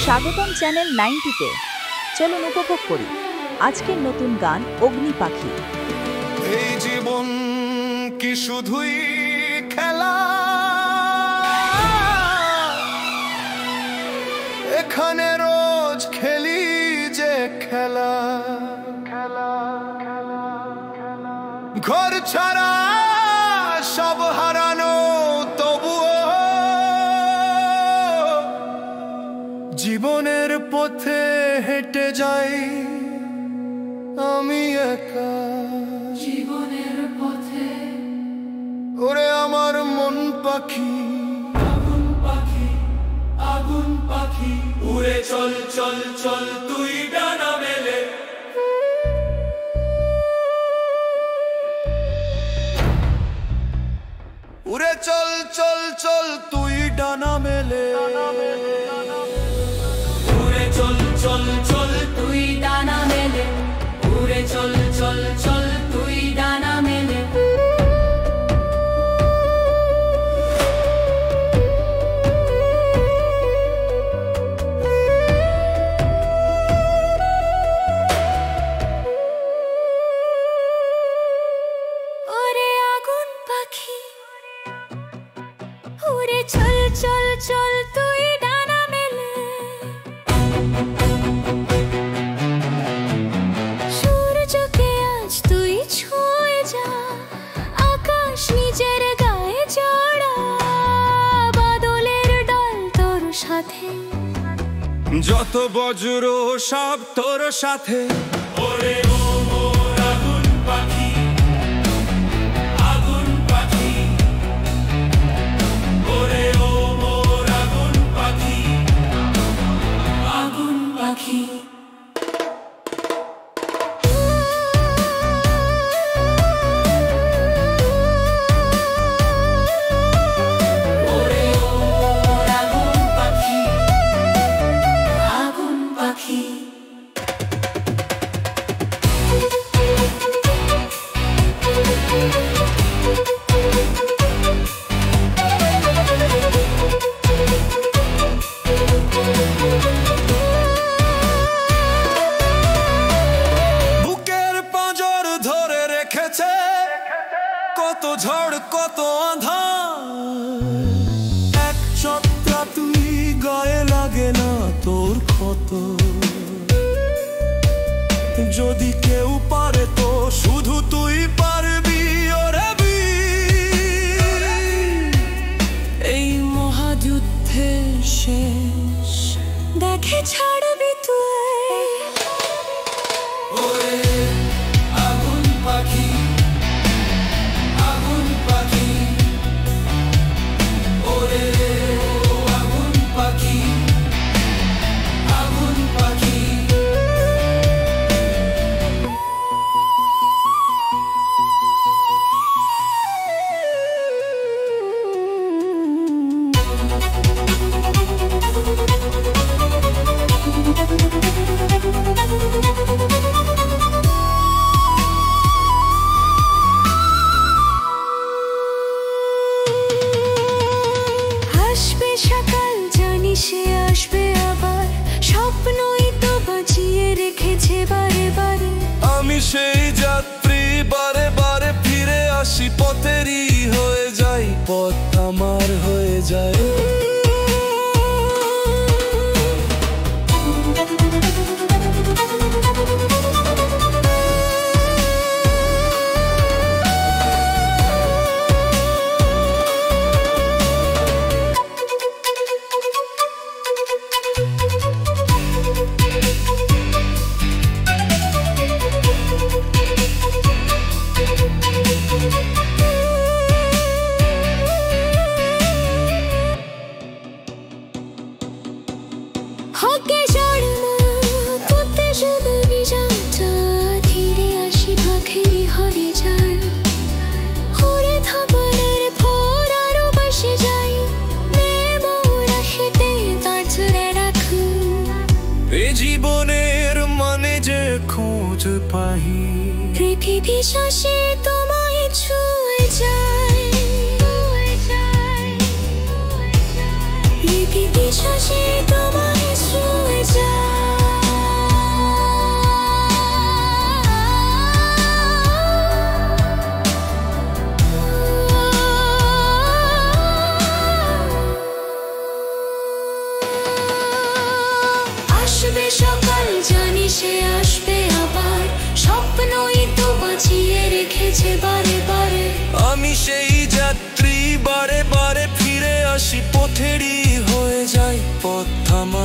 স্বাগতম চ্যানেল 90-তে। চলুন উপভোগ করি আজকের নতুন গান অগ্নি পাখি। এই জীবন কি শুধুই খেলা, এখানে রোজ খেলি যে খেলা, ঘর ছাড়া সব হারানো তবুও জীবনের পথে হেঁটে যাই আমি একা। জীবনের পথে ওরে আমার মন পাখি, আগুন পাখি, আগুন পাখি, উড়ে চল চল চল তুই ডানা মেলে। উড়ে চল চল চল তুই ডানা মেলে। উড়ে চল চল চল তুই ডানা মেলে। উড়ে চল চল চল তুই ডানা মেলে। ওরে আগুন পাখি, উড়ে চল চল চল তুই ডানা মেলে। সূর্যকে আজ তুই ছুঁয়ে যা, আকাশ নিজের গায়ে জড়া, বাদলের ডাল তোর সাথে, যত বজ্র সব তোর সাথে। ওরে ও মোর আগুন পাখি, আগুন পাখি, ওরে ও মোর আগুন পাখি, আগুন পাখি। ওরে ও মোর আগুন পাখি, আগুন পাখি। বুকের পাঁজর ধরে রেখেছে কত ঝড় কত আঁধার, এক ছত্রা তুই গায়ে লাগে না তোর ক্ষত। যদি কেউ পারে তো শুধু তুই পারবি ওরে বীর। এই মহাযুদ্ধের শেষ দেখে ছাড়বি তুই। ওরে আগুন পাখি, আগুন পাখি, ওরে ও আগুন পাখি, আগুন পাখি। আসবে সকাল জানি সে আসবে আবার, স্বপ্নই তো বাঁচিয়ে রেখেছে বারে বারে। আমি সেই যাত্রী বারে বারে ফিরে আসি, পথেরই হয়ে যাই, পথ আমার হয়ে যায়। হকে জড়মা পুঁতে শুধুনি যাত্রা, ধীরে আসি পাখিরি হরে যায়। হরে থাপারের ভোর আরো বসে যাই, মোরা হেঁটে তার ধরে রাখু। এ জীবনের মানে যে খোঁজ পাই, পৃথিবী শ্বাসে তোমায় ছুঁয়ে যায়। পৃথিবী শ্বাসে তোমায় ছুঁয়ে পথেরই হয়ে যায় পথ আমার।